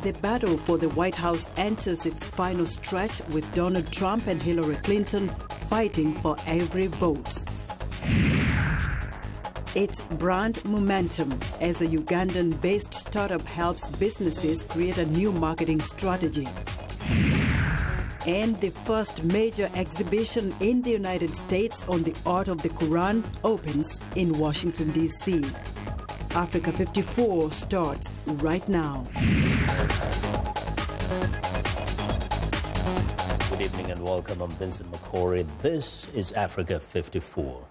The battle for the White House enters its final stretch with Donald Trump and Hillary Clinton fighting for every vote. It's brand momentum as a Ugandan-based startup helps businesses create a new marketing strategy. And the first major exhibition in the United States on the art of the Quran opens in Washington, D.C. Africa 54 starts right now. Good evening and welcome. I'm Vincent Makori. This is Africa 54.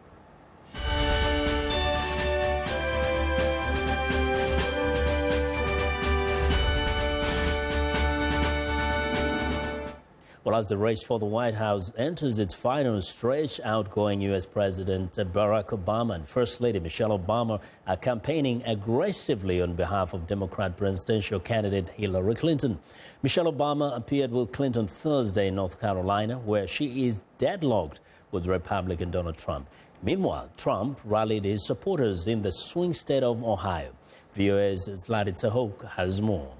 Well, as the race for the White House enters its final stretch, outgoing U.S. President Barack Obama and First Lady Michelle Obama are campaigning aggressively on behalf of Democrat presidential candidate Hillary Clinton. Michelle Obama appeared with Clinton Thursday in North Carolina, where she is deadlocked with Republican Donald Trump. Meanwhile, Trump rallied his supporters in the swing state of Ohio. VOA's Zlatitsa Hoke has more.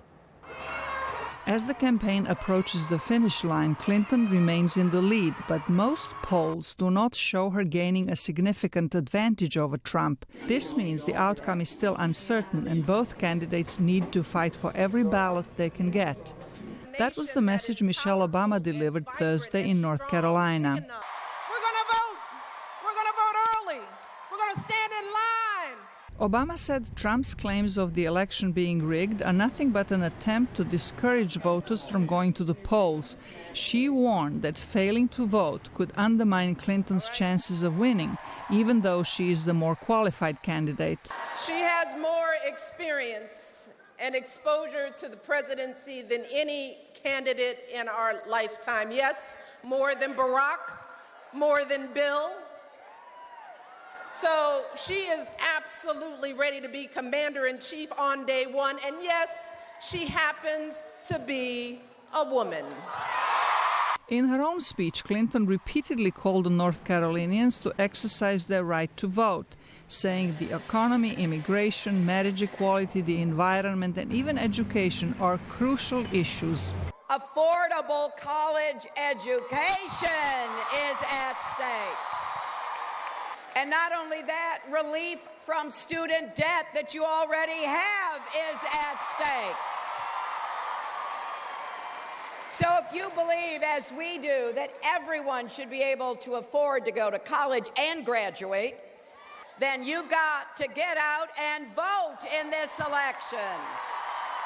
As the campaign approaches the finish line, Clinton remains in the lead, but most polls do not show her gaining a significant advantage over Trump. This means the outcome is still uncertain, and both candidates need to fight for every ballot they can get. That was the message Michelle Obama delivered Thursday in North Carolina. We're going to vote. We're going to vote early. We're going to stand in line. Obama said Trump's claims of the election being rigged are nothing but an attempt to discourage voters from going to the polls. She warned that failing to vote could undermine Clinton's chances of winning, even though she is the more qualified candidate. She has more experience and exposure to the presidency than any candidate in our lifetime. Yes, more than Barack, more than Bill. So she is absolutely ready to be commander-in-chief on day one. And yes, she happens to be a woman. In her own speech, Clinton repeatedly called on North Carolinians to exercise their right to vote, saying the economy, immigration, marriage equality, the environment, and even education are crucial issues. Affordable college education is at stake. And not only that, relief from student debt that you already have is at stake. So if you believe, as we do, that everyone should be able to afford to go to college and graduate, then you've got to get out and vote in this election.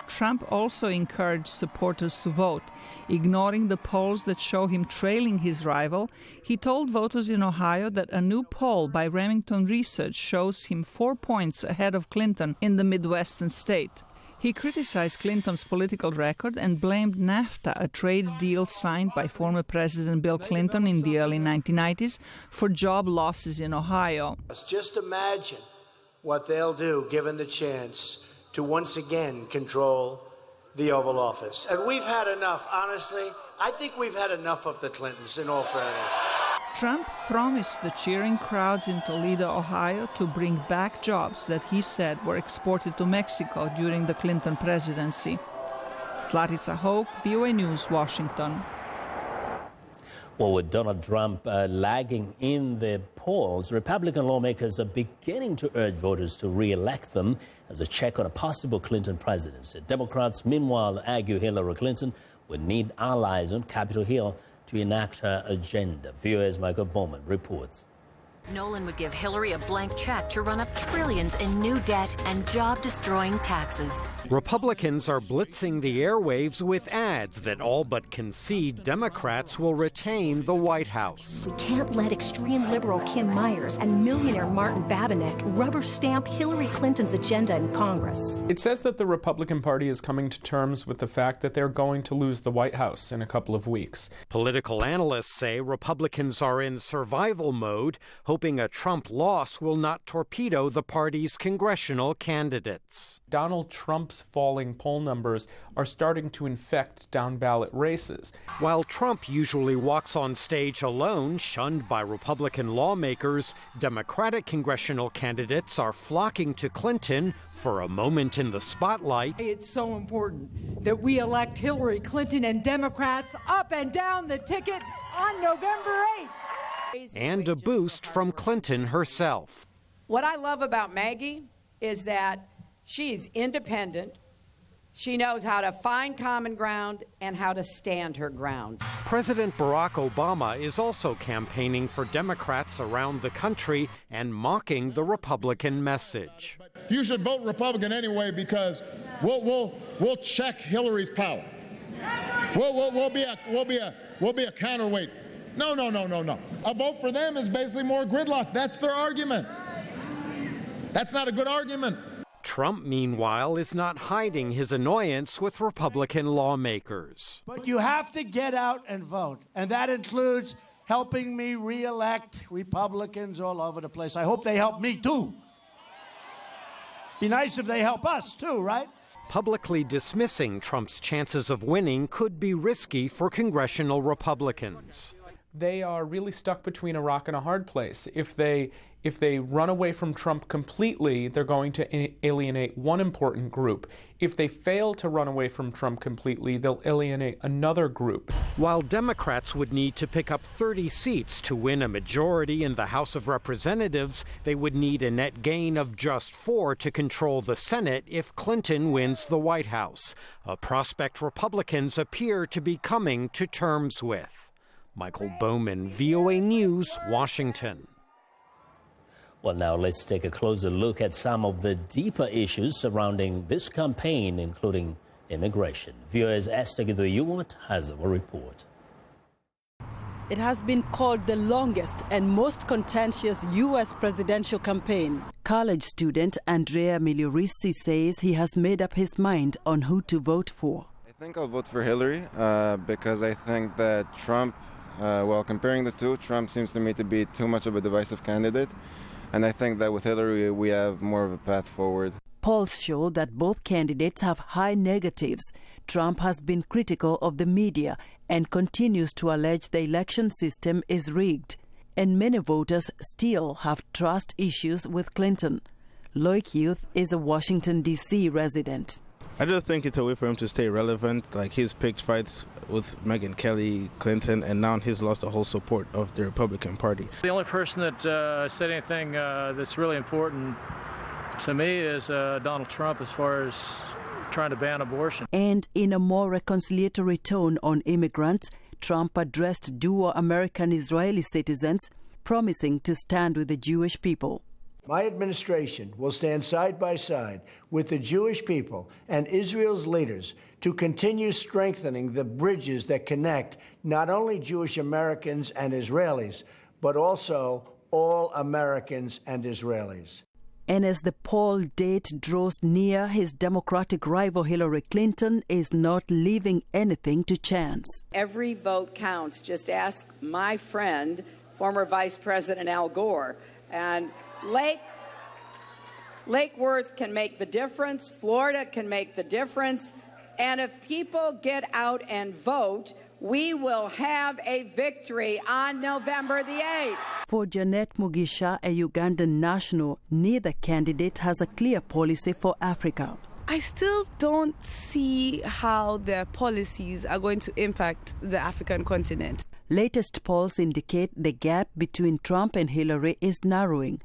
Trump also encouraged supporters to vote. Ignoring the polls that show him trailing his rival, he told voters in Ohio that a new poll by Remington Research shows him 4 points ahead of Clinton in the Midwestern state. He criticized Clinton's political record and blamed NAFTA, a trade deal signed by former President Bill Clinton in the early 1990s, for job losses in Ohio. Just imagine what they'll do given the chance to once again control the Oval Office. And we've had enough, honestly. I think we've had enough of the Clintons, in all fairness. Trump promised the cheering crowds in Toledo, Ohio, to bring back jobs that he said were exported to Mexico during the Clinton presidency. Zlatitsa Hoke, VOA News, Washington. Well, with Donald Trump lagging in the polls, Republican lawmakers are beginning to urge voters to re-elect them as a check on a possible Clinton presidency. Democrats, meanwhile, argue Hillary Clinton would need allies on Capitol Hill to enact her agenda. VOA's Michael Bowman reports. Nolan would give Hillary a blank check to run up trillions in new debt and job-destroying taxes. Republicans are blitzing the airwaves with ads that all but concede Democrats will retain the White House. We can't let extreme liberal Kim Myers and millionaire Martin Babinette rubber stamp Hillary Clinton's agenda in Congress. It says that the Republican Party is coming to terms with the fact that they're going to lose the White House in a couple of weeks. Political analysts say Republicans are in survival mode, hoping hoping a Trump loss will not torpedo the party's congressional candidates. Donald Trump's falling poll numbers are starting to infect down-ballot races. While Trump usually walks on stage alone, shunned by Republican lawmakers, Democratic congressional candidates are flocking to Clinton for a moment in the spotlight. It's so important that we elect Hillary Clinton and Democrats up and down the ticket on November 8th. And a boost from Clinton herself. What I love about Maggie is that she's independent. She knows how to find common ground and how to stand her ground. President Barack Obama is also campaigning for Democrats around the country and mocking the Republican message. You should vote Republican anyway because we'll check Hillary's power. We'll be a counterweight. No. A vote for them is basically more gridlock. That's their argument. That's not a good argument. Trump, meanwhile, is not hiding his annoyance with Republican lawmakers. But you have to get out and vote, and that includes helping me re-elect Republicans all over the place. I hope they help me, too. Be nice if they help us, too, right? Publicly dismissing Trump's chances of winning could be risky for congressional Republicans. They are really stuck between a rock and a hard place. If they run away from Trump completely, they're going to alienate one important group. If they fail to run away from Trump completely, they'll alienate another group. While Democrats would need to pick up 30 seats to win a majority in the House of Representatives, they would need a net gain of just 4 to control the Senate if Clinton wins the White House, a prospect Republicans appear to be coming to terms with. Michael Bowman, VOA News, Washington. Well, now let's take a closer look at some of the deeper issues surrounding this campaign, including immigration. VOA's Esther Gidoyuwat has a report. It has been called the longest and most contentious U.S. presidential campaign. College student Andrea Migliorisi says he has made up his mind on who to vote for. I think I'll vote for Hillary because I think that Trump, well, comparing the two, Trump seems to me to be too much of a divisive candidate. And I think that with Hillary, we have more of a path forward. Polls show that both candidates have high negatives. Trump has been critical of the media and continues to allege the election system is rigged. And many voters still have trust issues with Clinton. Loic Youth is a Washington, D.C. resident. I just think it's a way for him to stay relevant. Like, he's picked fights with Megyn Kelly, Clinton, and now he's lost the whole support of the Republican Party. The only person that said anything that's really important to me is Donald Trump as far as trying to ban abortion. And in a more reconciliatory tone on immigrants, Trump addressed dual American-Israeli citizens, promising to stand with the Jewish people. My administration will stand side by side with the Jewish people and Israel's leaders to continue strengthening the bridges that connect not only Jewish Americans and Israelis, but also all Americans and Israelis. And as the poll date draws near, his Democratic rival Hillary Clinton is not leaving anything to chance. Every vote counts. Just ask my friend, former Vice President Al Gore. And Lake Worth can make the difference. Florida can make the difference. And if people get out and vote, we will have a victory on November the 8th. For Janet Mugisha, a Ugandan national, neither candidate has a clear policy for Africa. I still don't see how their policies are going to impact the African continent. Latest polls indicate the gap between Trump and Hillary is narrowing.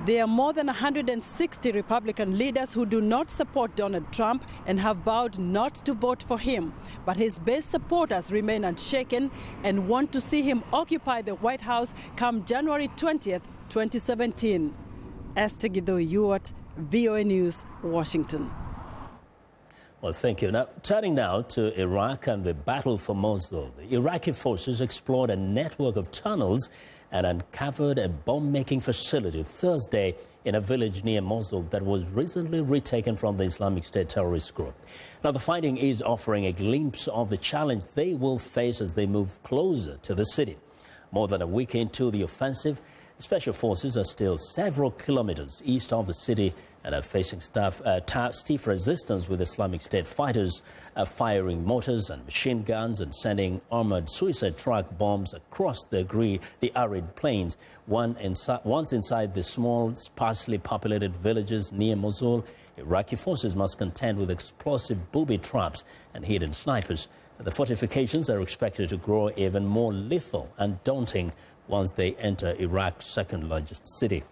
There are more than 160 Republican leaders who do not support Donald Trump and have vowed not to vote for him. But his base supporters remain unshaken and want to see him occupy the White House come January 20th, 2017. Esther Gidoyuwat, VOA News, Washington. Well, thank you. Now, turning now to Iraq and the battle for Mosul. The Iraqi forces explored a network of tunnels and uncovered a bomb-making facility Thursday in a village near Mosul that was recently retaken from the Islamic State terrorist group. Now, the finding is offering a glimpse of the challenge they will face as they move closer to the city. More than a week into the offensive, Special forces are still several kilometers east of the city and are facing stiff resistance with Islamic State fighters firing mortars and machine guns and sending armored suicide truck bombs across the arid plains. Once inside the small, sparsely populated villages near Mosul, Iraqi forces must contend with explosive booby traps and hidden snipers. The fortifications are expected to grow even more lethal and daunting once they enter Iraq's second-largest city.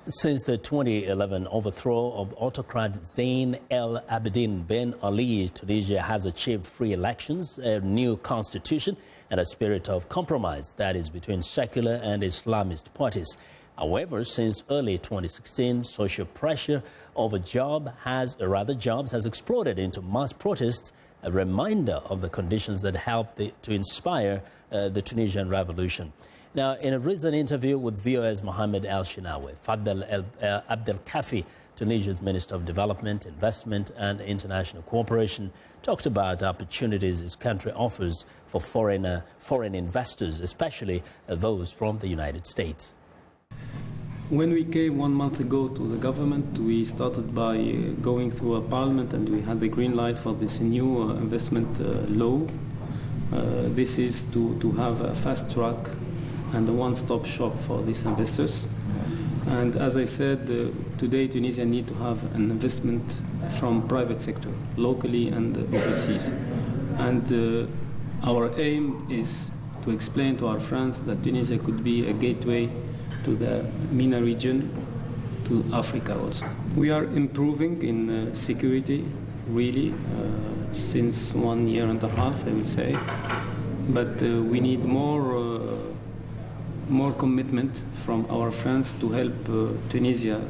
Since the 2011 overthrow of autocrat Zain El Abidine Ben Ali, Tunisia has achieved free elections, a new constitution, and a spirit of compromise that is between secular and Islamist parties. However, since early 2016, social pressure over jobs has exploded into mass protests, a reminder of the conditions that helped to inspire the Tunisian revolution. Now, in a recent interview with VOA's Mohamed El Shinawi, Fadel Abdelkafi, Tunisia's Minister of Development, Investment and International Cooperation, talked about opportunities his country offers for foreign investors, especially those from the United States. When we came 1 month ago to the government, we started by going through a parliament and we had the green light for this new investment law. This is to have a fast track and a one-stop shop for these investors. And as I said, today Tunisia needs to have an investment from private sector, locally and overseas. And our aim is to explain to our friends that Tunisia could be a gateway to the MENA region, to Africa also. We are improving in security, really, since 1 year and a half, I would say. But we need more commitment from our friends to help Tunisia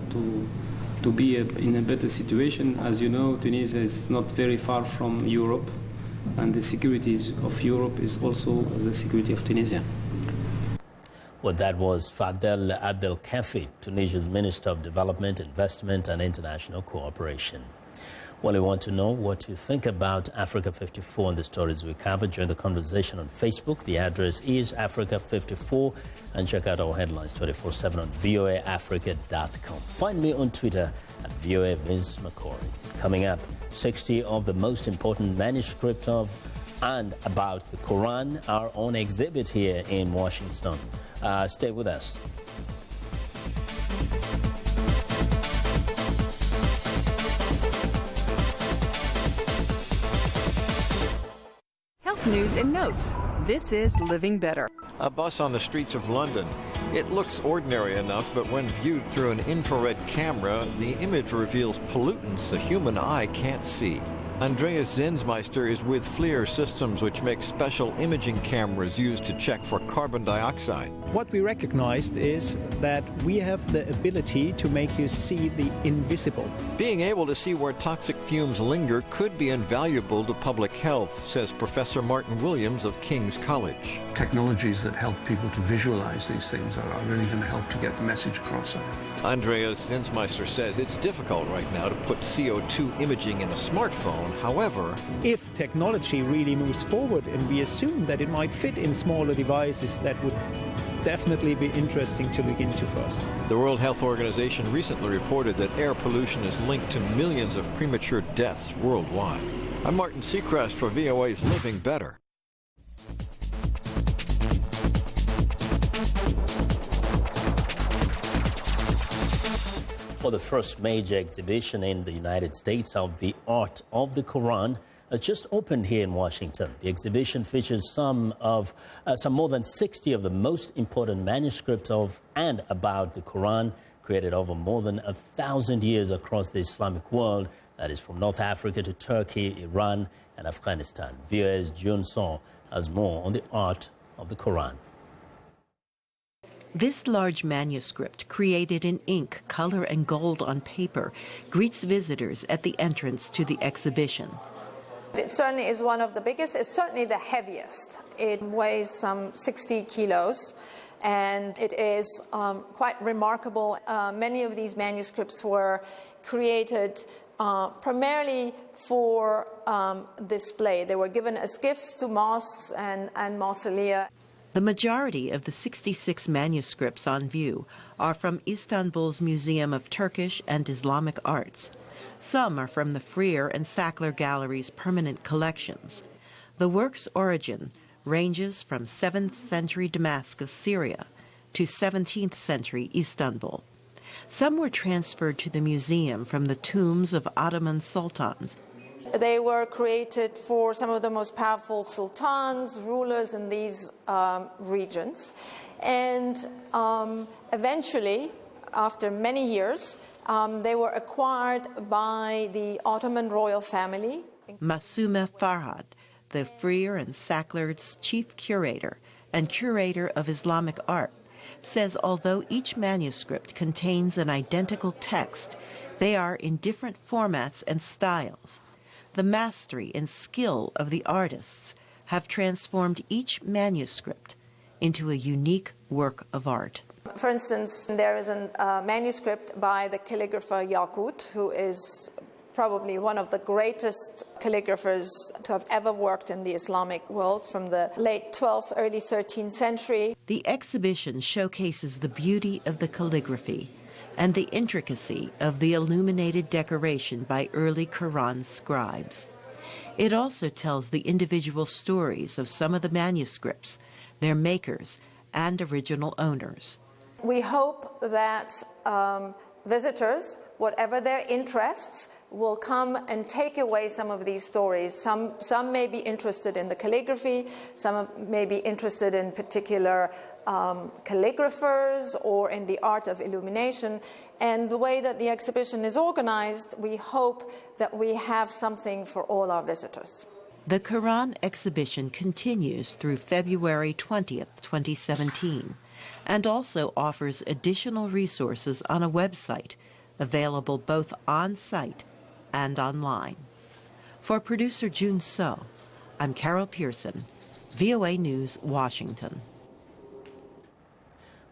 to be in a better situation. As you know, Tunisia is not very far from Europe, and the security of Europe is also the security of Tunisia. Well, that was Fadel Abdelkafi, Tunisia's Minister of Development, Investment and International Cooperation. Well, we want to know what you think about Africa 54 and the stories we covered. Join the conversation on Facebook. The address is Africa54, and check out our headlines 24/7 on voaafrica.com. Find me on Twitter at VOA Vincent Makori. Coming up, 60 of the most important manuscripts of and about the Quran are on exhibit here in Washington. Stay with us. Health news and notes. This is Living Better. A bus on the streets of London. It looks ordinary enough, but when viewed through an infrared camera, the image reveals pollutants the human eye can't see. Andreas Zinsmeister is with FLIR Systems, which makes special imaging cameras used to check for carbon dioxide. What we recognized is that we have the ability to make you see the invisible. Being able to see where toxic fumes linger could be invaluable to public health, says Professor Martin Williams of King's College. Technologies that help people to visualize these things are really going to help to get the message across. Andreas Zinsmeister says it's difficult right now to put CO2 imaging in a smartphone. However, if technology really moves forward and we assume that it might fit in smaller devices, that would definitely be interesting to look into first. The World Health Organization recently reported that air pollution is linked to millions of premature deaths worldwide. I'm Martin Seacrest for VOA's Living Better. Well, the first major exhibition in the United States of the art of the Quran has just opened here in Washington. The exhibition features some more than 60 of the most important manuscripts of and about the Quran, created over more than 1,000 years across the Islamic world. That is from North Africa to Turkey, Iran, and Afghanistan. VOA's June Song has more on the art of the Quran. This large manuscript, created in ink, color, and gold on paper, greets visitors at the entrance to the exhibition. It certainly is one of the biggest. It's certainly the heaviest. It weighs some 60 kilos, and it is quite remarkable. Many of these manuscripts were created primarily for display. They were given as gifts to mosques and mausolea. The majority of the 66 manuscripts on view are from Istanbul's Museum of Turkish and Islamic Arts. Some are from the Freer and Sackler Gallery's permanent collections. The work's origin ranges from 7th century Damascus, Syria, to 17th century Istanbul. Some were transferred to the museum from the tombs of Ottoman sultans. They were created for some of the most powerful sultans, rulers in these regions. And eventually, after many years, they were acquired by the Ottoman royal family. Masume Farhad, the Freer and Sackler's chief curator and curator of Islamic art, says although each manuscript contains an identical text, they are in different formats and styles. The mastery and skill of the artists have transformed each manuscript into a unique work of art. For instance, there is a manuscript by the calligrapher Yakut, who is probably one of the greatest calligraphers to have ever worked in the Islamic world from the late 12th, early 13th century. The exhibition showcases the beauty of the calligraphy and the intricacy of the illuminated decoration by early Quran scribes. It also tells the individual stories of some of the manuscripts, their makers, and original owners. We hope that visitors, whatever their interests, will come and take away some of these stories. Some may be interested in the calligraphy, some may be interested in particular calligraphers or in the art of illumination. And the way that the exhibition is organized, we hope that we have something for all our visitors. The Quran exhibition continues through February 20th, 2017, and also offers additional resources on a website available both on-site and online. For producer June So, I'm Carol Pearson, VOA News, Washington.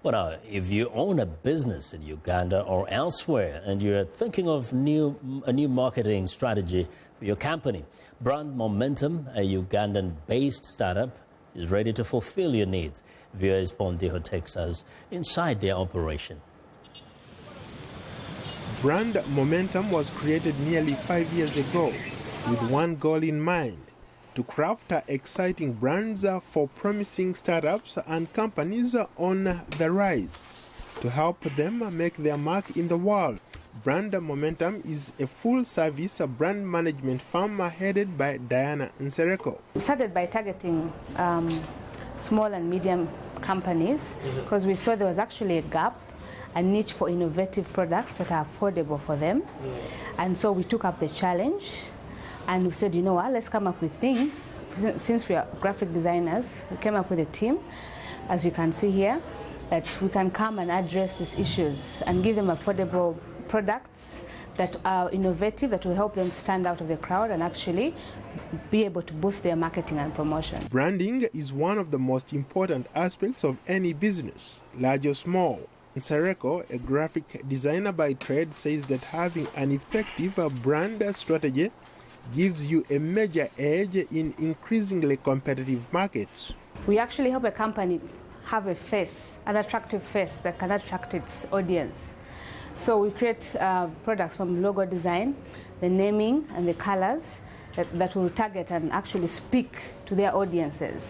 Well, if you own a business in Uganda or elsewhere and you're thinking of a new marketing strategy for your company, Brand Momentum, a Ugandan-based startup, is ready to fulfill your needs. VOA's Pondiho takes us inside their operation. Brand Momentum was created nearly 5 years ago with one goal in mind: to craft exciting brands for promising startups and companies on the rise, to help them make their mark in the world. Brand Momentum is a full-service brand management firm headed by Diana Nsereko. We started by targeting small and medium companies because we saw there was actually a gap, a niche for innovative products that are affordable for them. And so we took up the challenge and we said, you know what, let's come up with things. Since we are graphic designers, we came up with a team, as you can see here, that we can come and address these issues and give them affordable products that are innovative, that will help them stand out of the crowd and actually be able to boost their marketing and promotion. Branding is one of the most important aspects of any business, large or small. Nsereko, a graphic designer by trade, says that having an effective brand strategy gives you a major edge in increasingly competitive markets. We actually help a company have a face, an attractive face that can attract its audience. So we create products from logo design, the naming and the colors that will target and actually speak to their audiences.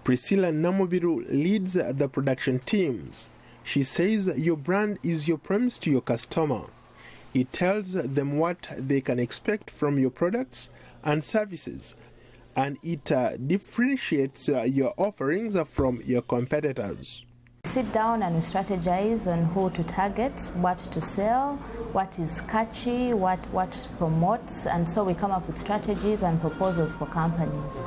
Priscilla Namubiru leads the production teams. She says your brand is your promise to your customer. It tells them what they can expect from your products and services, and it differentiates your offerings from your competitors. Sit down and we strategize on who to target, what to sell, what is catchy, what promotes, and so we come up with strategies and proposals for companies.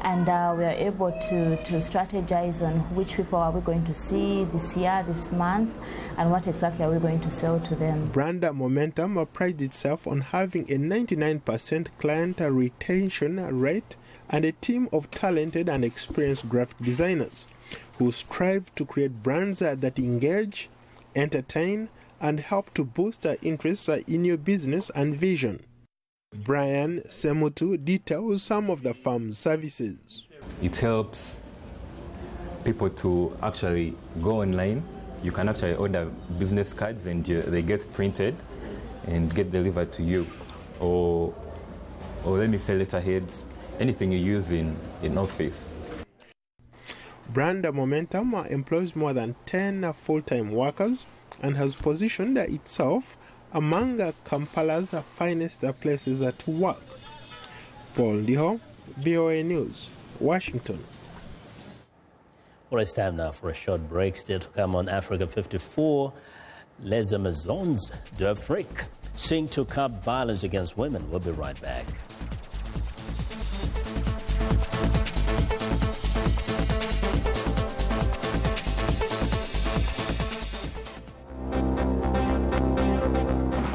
And we are able to strategize on which people are we going to see this year, this month, and what exactly are we going to sell to them. Brand Momentum prides itself on having a 99% client retention rate and a team of talented and experienced graphic designers who strive to create brands that engage, entertain, and help to boost interest in your business and vision. Brian Semutu details some of the firm's services. It helps people to actually go online. You can actually order business cards and they get printed and get delivered to you. Or let me say letterheads, anything you use in office. Brand Momentum employs more than 10 full-time workers and has positioned itself among Kampala's finest places to work. Paul Ndiho, VOA News, Washington. Well, it's time now for a short break. Still to come on Africa 54, Les Amazons d'Afrique sing to curb violence against women. We'll be right back.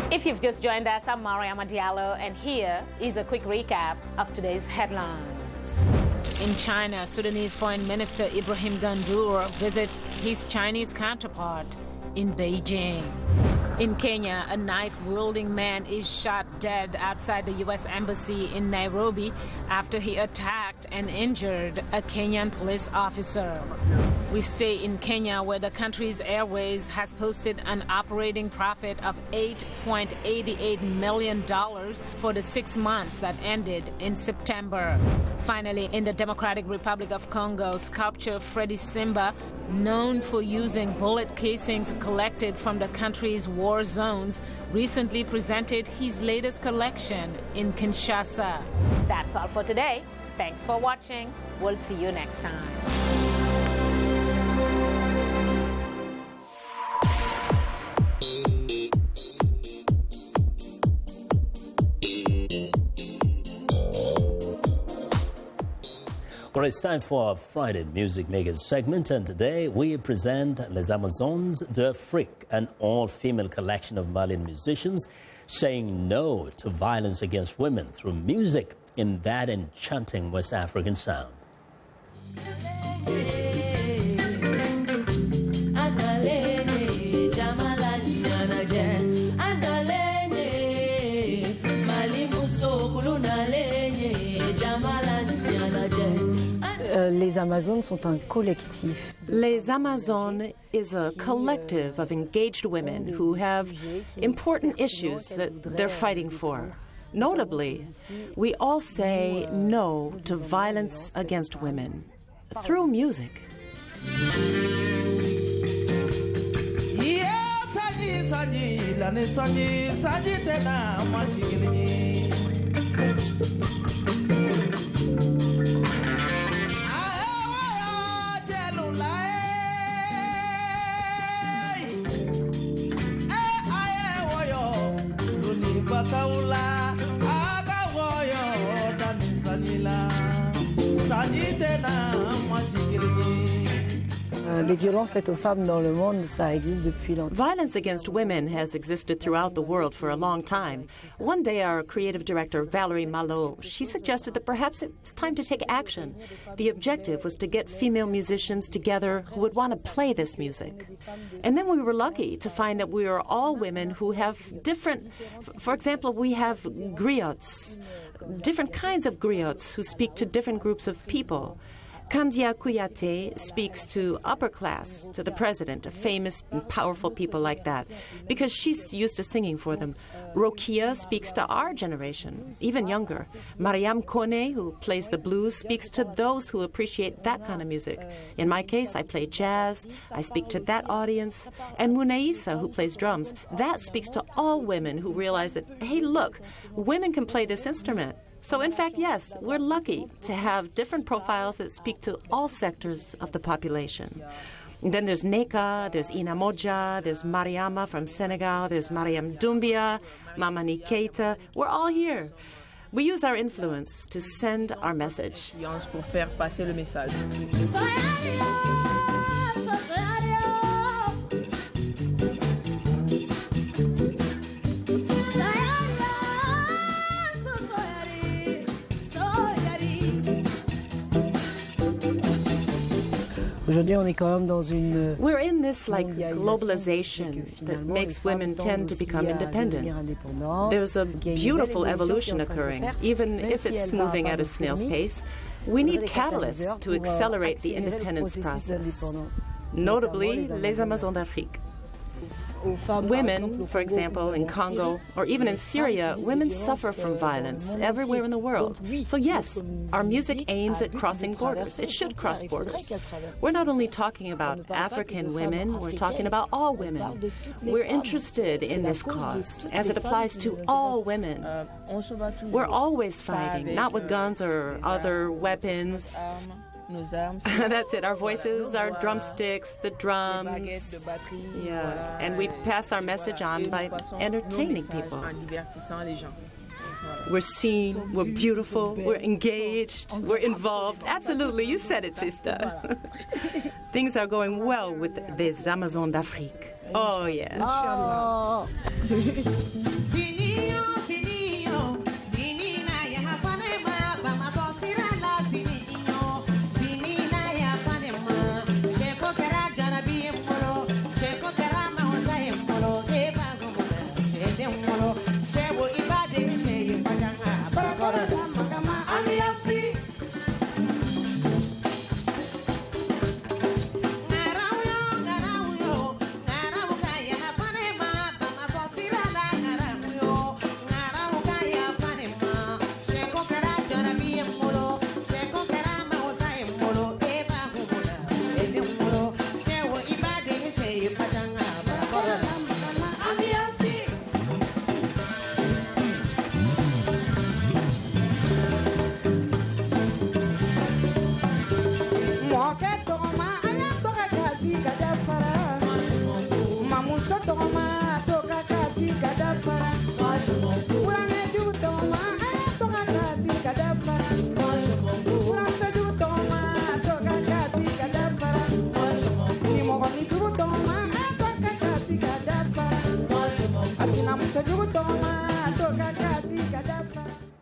If you've just joined us, I'm Mariama Diallo, and here is a quick recap of today's headlines. In China, Sudanese Foreign Minister Ibrahim Gandour visits his Chinese counterpart in Beijing. In Kenya, a knife-wielding man is shot dead outside the U.S. Embassy in Nairobi after he attacked and injured a Kenyan police officer. We stay in Kenya, where the country's airways has posted an operating profit of $8.88 million for the 6 months that ended in September. Finally, in the Democratic Republic of Congo, sculptor Freddy Simba, known for using bullet casings collected from the country's war zones, recently presented his latest collection in Kinshasa. That's all for today. Thanks for watching. We'll see you next time. Well, it's time for our Friday Music Makers segment, and today we present Les Amazons d'Afrique, an all-female collection of Malian musicians saying no to violence against women through music in that enchanting West African sound. Les Amazones sont un collectif. Les Amazones is a collective of engaged women who have important issues that they're fighting for. Notably, we all say no to violence against women through music. Les violences faites aux femmes dans le monde, ça existe depuis longtemps. Violence against women has existed throughout the world for a long time. One day, our creative director, Valerie Malo, she suggested that perhaps it's time to take action. The objective was to get female musicians together who would want to play this music. And then we were lucky to find that we are all women who have different, for example, we have griots, different kinds of griots who speak to different groups of people. Kandia Kouyaté speaks to upper class, to the president, to famous and powerful people like that, because she's used to singing for them. Rokia speaks to our generation, even younger. Mariam Kone, who plays the blues, speaks to those who appreciate that kind of music. In my case, I play jazz, I speak to that audience. And Munaisa, who plays drums, that speaks to all women who realize that, hey, look, women can play this instrument. So, in fact, yes, we're lucky to have different profiles that speak to all sectors of the population. And then there's Neka, there's Ina Moja, there's Mariama from Senegal, there's Mariam Doumbia, Mama Keita. We're all here. We use our influence to send our message. Pour faire passer le message. We're in this globalization that makes women tend to become independent. There's a beautiful evolution occurring, even if it's moving at a snail's pace. We need catalysts to accelerate the independence process, notably les Amazones d'Afrique. Women, for example, in Congo or even in Syria, women suffer from violence everywhere in the world. So yes, our music aims at crossing borders. It should cross borders. We're not only talking about African women, we're talking about all women. We're interested in this cause as it applies to all women. We're always fighting, not with guns or other weapons. That's it, our voices, our drumsticks, the drums. Yeah, and we pass our message on by entertaining people. We're seen, we're beautiful, we're engaged, we're involved. Absolutely, you said it, sister. Things are going well with les Amazones d'Afrique. Oh, yeah. Oh.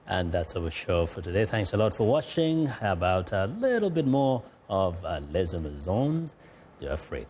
And that's our show for today. Thanks a lot for watching. How about a little bit more of Les Amazones d'Afrique?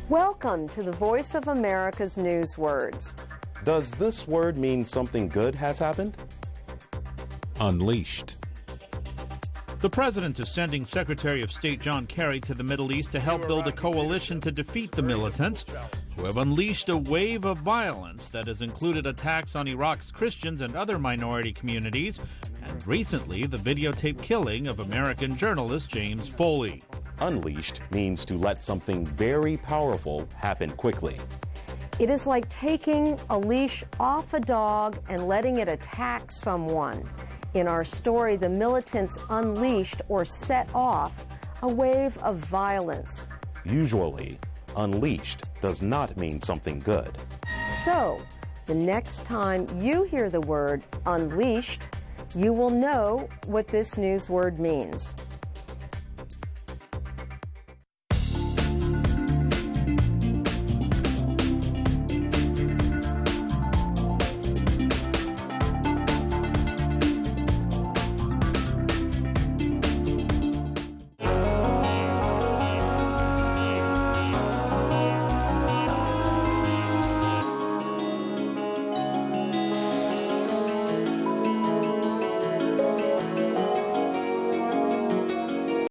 Welcome to the Voice of America's News Words. Does this word mean something good has happened? Unleashed. The president is sending Secretary of State John Kerry to the Middle East to help build a coalition to defeat the militants who have unleashed a wave of violence that has included attacks on Iraq's Christians and other minority communities, and recently the videotaped killing of American journalist James Foley. Unleashed means to let something very powerful happen quickly. It is like taking a leash off a dog and letting it attack someone. In our story, the militants unleashed or set off a wave of violence. Usually, unleashed does not mean something good. So, the next time you hear the word unleashed, you will know what this news word means.